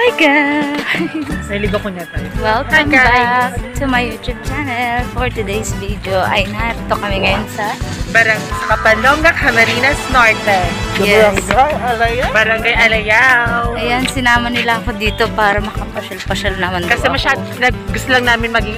Hi guys! Naligo ko na tayo. Welcome back to my YouTube channel. For today's video ay narito kami ngayon sa Kapalonga, Camarines Norte. Yes. Barangay Alayaw. Ayan, sinama nila ako dito para makapasyal-pasyal naman. Kasi gusto lang namin maging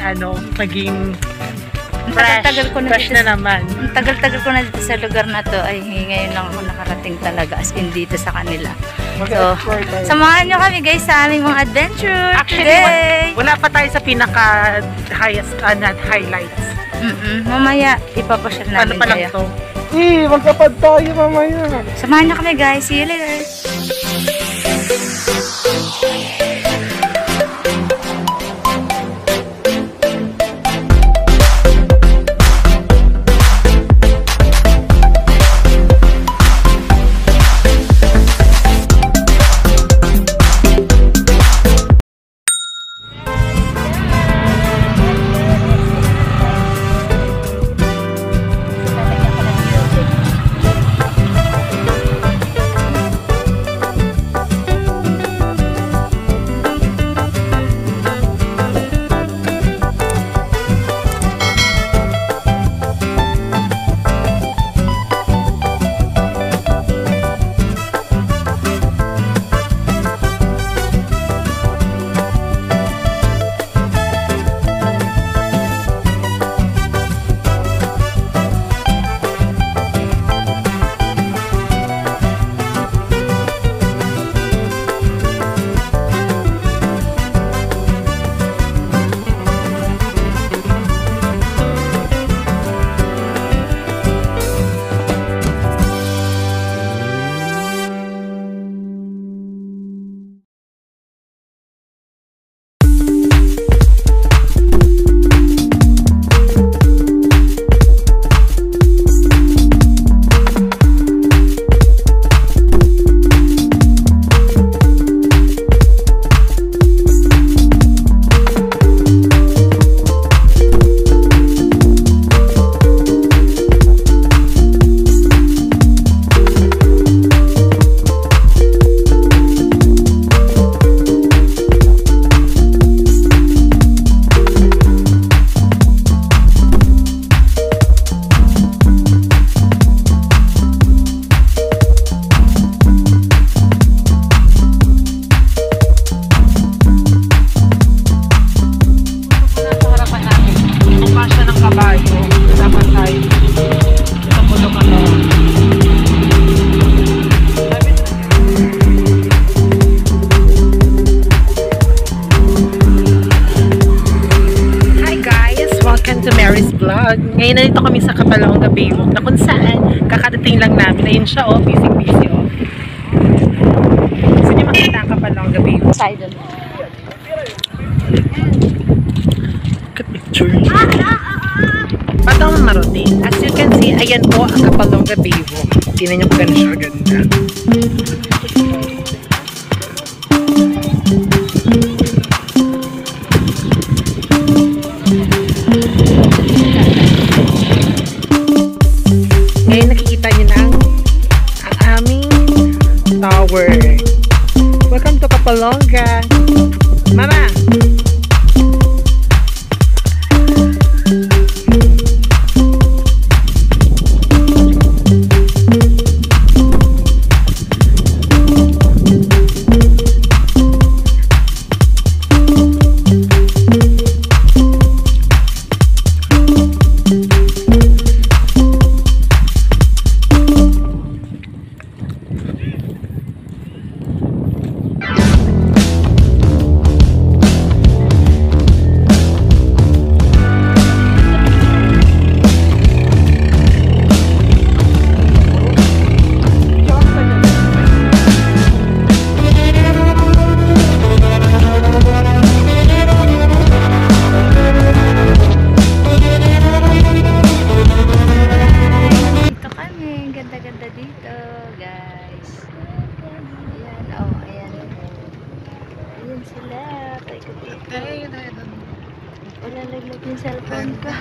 Tagal-tagal ko na fresh dito, na naman. Tagal-tagal ko na dito sa lugar na to. Ay, ngayon lang ako nakarating talaga as in dito sa kanila. So, samahan nyo kami guys sa aming mga adventure today. Wala pa tayo sa pinaka-highest highlights. Mamaya, ipapasyal namin Ano pa lang kayo. to? Magkapad tayo mamaya. Samahan nyo kami guys. See you later. Ngayon nandito kami sa Kapalonga Baywalk na kung saan kakadating lang namin. Ayun siya oh, busy oh. Gusto niyo makita ang Kapalonga Baywalk? Sidon. Look at picture. Patong maroting. As you can see, ayan po ang Kapalonga Baywalk. Tingnan niyo kung gano'n siya ganda. Ngayon nakikita niyo na ang aming tower. Welcome to Kapalonga. Mama! Ulalaglag yung cellphone ko.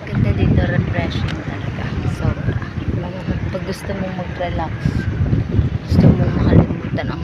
Ganda dito, refreshing talaga. Sobra. Pag gusto mong mag-relax, gusto mong makalimutan ang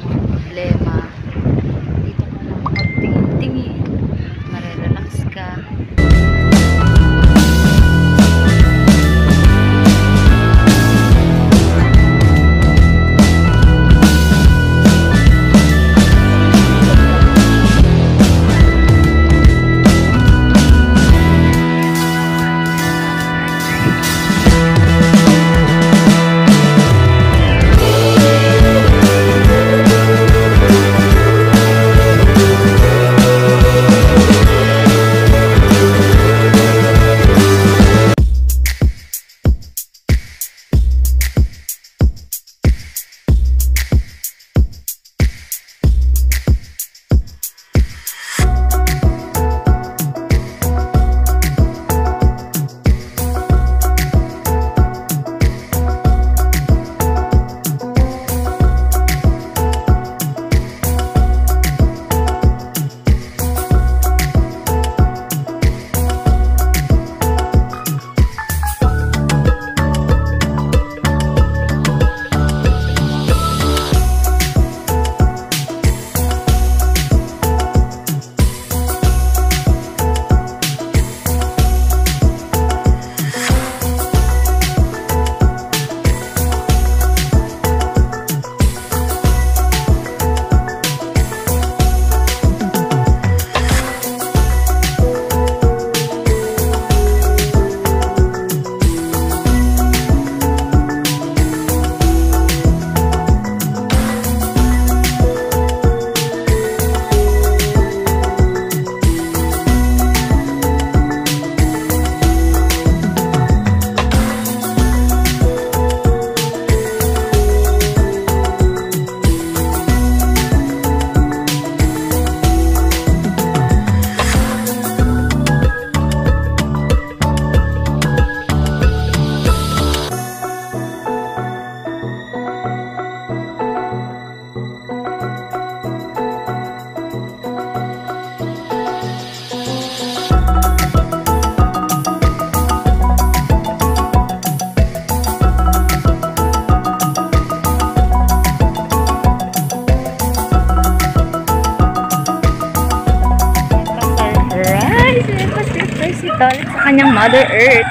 kanyang Mother Earth.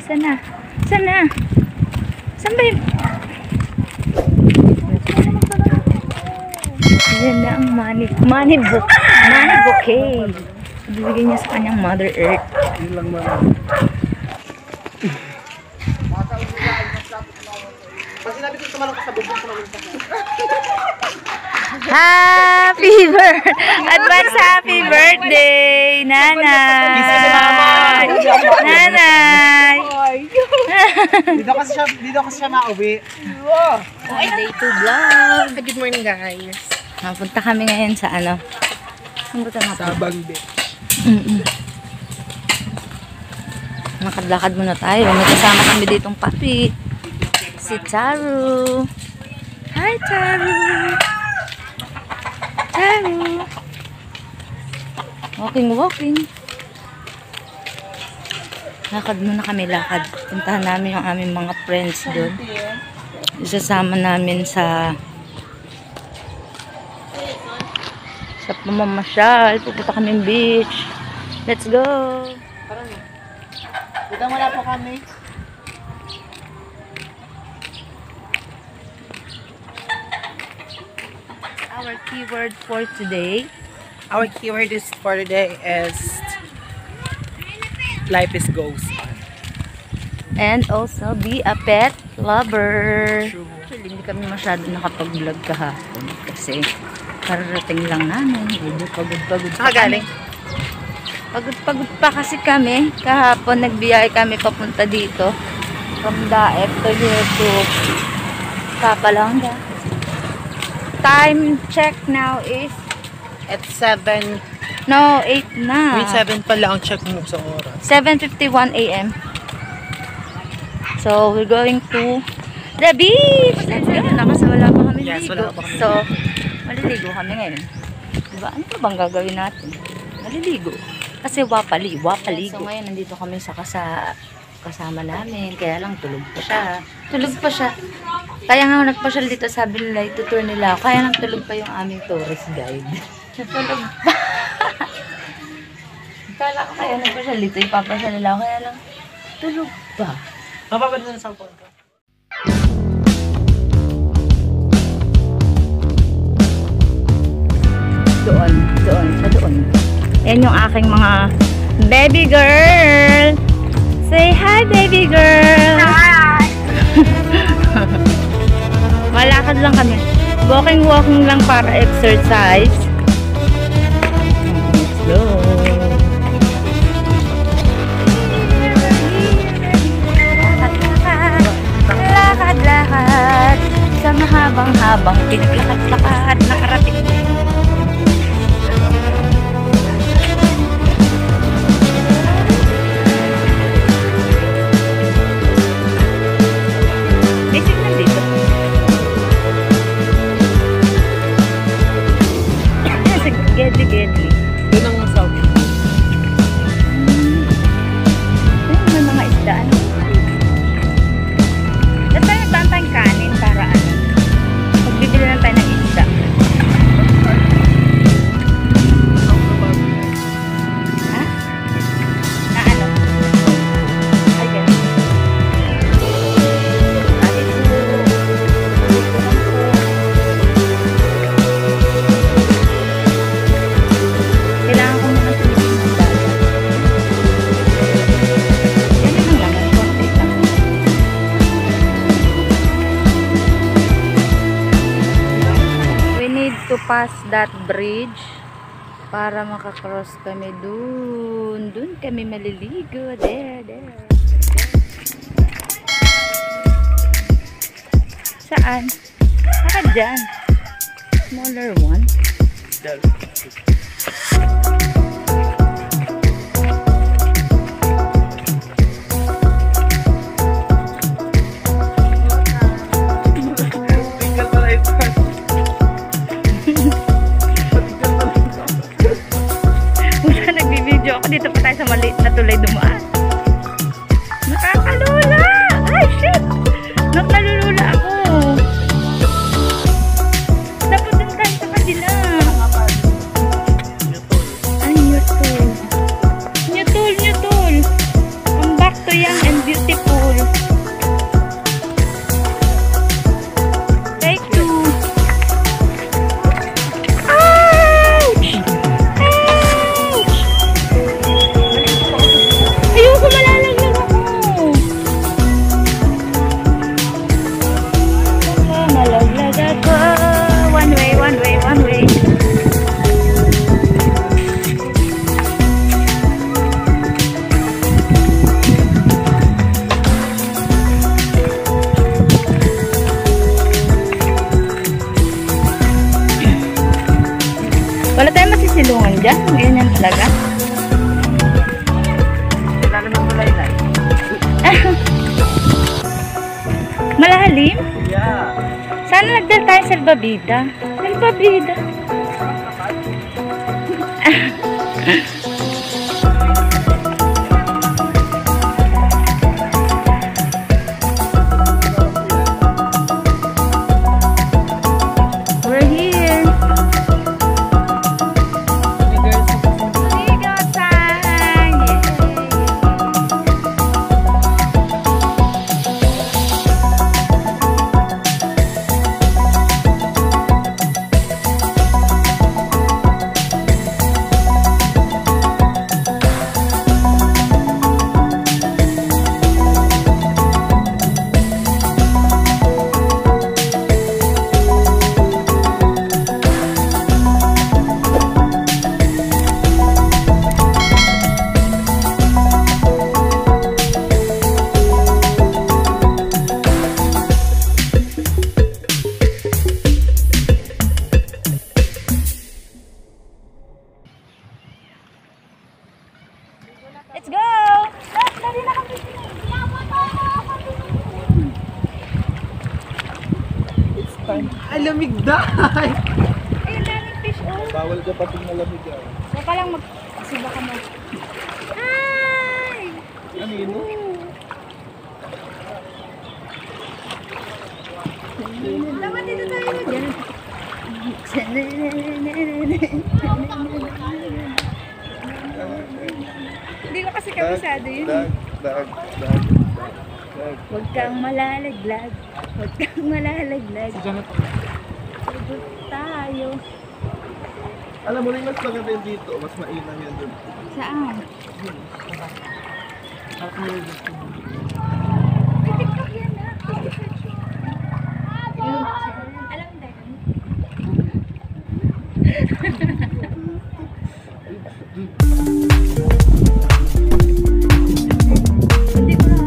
Saan na? Saan na? Saan ba yun? Yan na ang money bouquet. Ibibigay niya sa kanyang Mother Earth. Advance happy birthday, Nanay! Nanay! Dito kasi siya mauwi. Day 2 vlog. Good morning, guys. Punta kami ngayon sa ano? Saan ba ito na? Sabang Beach. Makadlakad muna tayo. May kasama kami ditong papi. Si Taru. Hi, Taru. Taru. Walking. Lakad muna kami, lakad. Puntahan namin yung aming mga friends doon. Isasama namin sa pamamasyal. Pupunta kami beach. Let's go! Dito wala po kami. Our keyword for today. Our keyword for today is life is goes on. And also be a pet lover. True. Actually, hindi kami masyado nakapag-vlog kahapon kasi kararating lang namin. Medyo pagod. Saan ka galing? Pagod pa kasi kami. Kahapon nagbiyay kami papunta dito. From Daep to here to Kapalanga. Time check now is At 7. no, 8 na. Wait, 7 pala ang check mo sa oras. 7:51 AM. So, we're going to the beach! Let's go! Kasi wala pa kami Yes, ligo. wala pa kami So, maliligo kami ngayon. Diba? Ano pa bang gagawin natin? Maliligo. Kasi wapaligo. So, ngayon nandito kami sa kasama namin. Kaya lang tulog pa siya. Kaya nga nagpasyal dito, sabi nila, itutour nila. Kaya lang tulog pa yung aming tourist guide. Tulog pa. Kala ko kaya nagpasyal dito, ipapasyal nila. Kaya lang tulog pa. Mapapanood na sa cellphone ko. Doon. Yan yung aking mga baby girl. Say hi, baby girl. Hi. Malakad lang kami. Walking lang para exercise. Let's go. Lakad sa mahabang pinaglakad-lakad nakarating din. Isip na dito. Gedli. Doon ang south. May mga isdaan. Dapat tayo nagtantang kanin para ano. Magbibili lang tayo ng isda. Ha? Na ano? Ay, ganun. Kailangan ko muna tumitin ng dagat. Yan lang lang. Konti lang. We need to pass that bridge para makakross kami dun. Dun kami maliligo. There. Saan? Saka dyan. Smaller one. Tinggal pala ito. Wala, nagbibideo ako. Dito pa tayo sa maliit na tulay dumaan. Nakakalula! Ay, shit! Nalulula ako. Dapat din tayo sa kanila. way, one way. Wala tayong masisilungan dyan. Ganyan talaga. Lalo ng malay-lay. Malalim? Yeah. Sana nagdal tayo sa Albabida. Albabida. We're here. Ligo time. Yay. Let's go! Dali na kami. It's time. Ay, lamig dahil! Ayun, daming fish, oh. Bawal ka pati malamig yan. Saka lang kasi baka Ay! Ano yun? Dapat dito tayo dyan. Hindi ko kasi kabisado yun. Dag. Huwag kang malalaglag. Huwag kang malalaglag. Sagot tayo. Alam mo rin, mas maganda yung dito. Mas mainam yan doon. Saan? TikTok yan na. Alam mo dahil. Hindi ko na.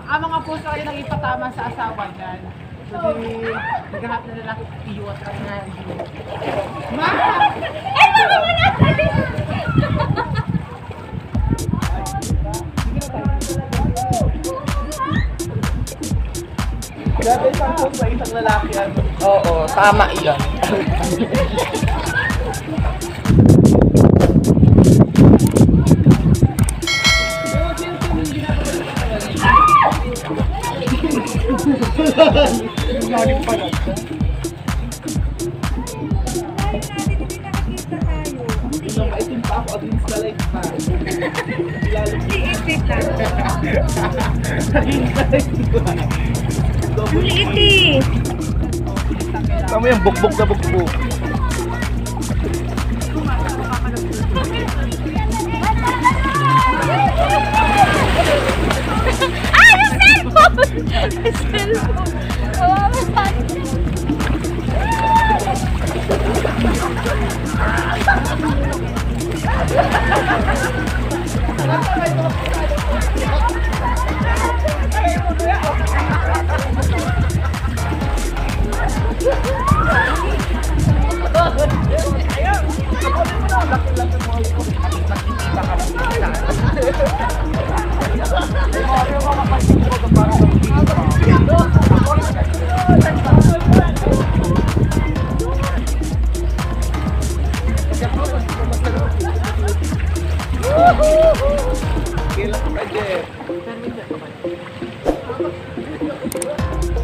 Ang mga puso kayo nang ipatama sa asawa niyan. Kasi naghanap na lalaki iiwat ka nga. Ma! Ay, mama mo na! Dati isang sa isang lalaki yan. Oo, tama iyan. Galing pa lang. Itim pa ako, at least na like pa. Ang liit eh. Tama yung bukbok na bukbok. Ah, yung cellphone! Yung cellphone. Kawawa.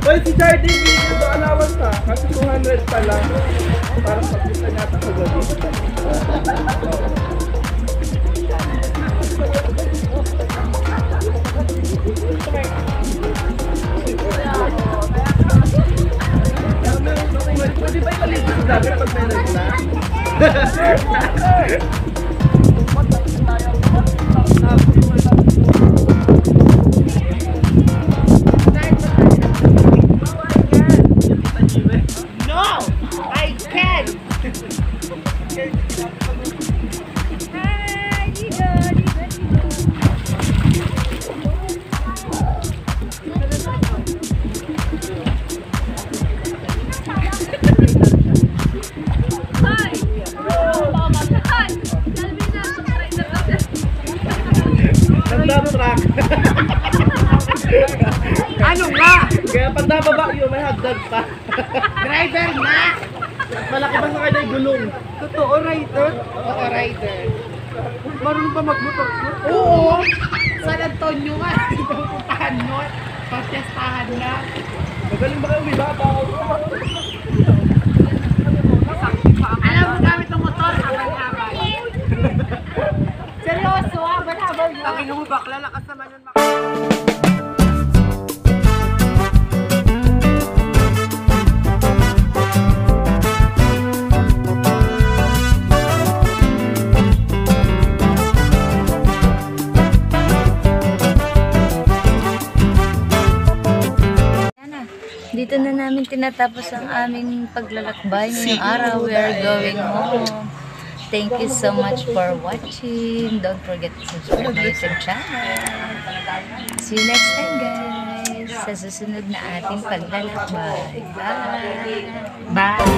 Well, si Jardine, binigyan ito allowance ha. Kasi 200 pa lang. Parang pagpunta niya ata kagabi. Pwede ba ikaligo sa dagat pag may nagla? Truck. Ano nga? Kaya pag nababa yun, may hagdag pa. Driver na! Malaki ba sa kanya yung gulong? Totoo, rider? Oo, rider. Marunong pa magmotor? Oo! San Antonio nga. Pupuntahan nun. Pagtestahan na. Magaling ba kayo? May bata ako. Alam mo gamit ng motor, habal-habal. Seryoso, habal-habal yun. Ang ino mo bakla, lakas naman yun. Dito na namin tinatapos ang aming paglalakbay ngayong araw. We are going home. Thank you so much for watching. Don't forget to subscribe my YouTube channel. See you next time, guys. Sa susunod na ating paglalakbay. Bye! Bye!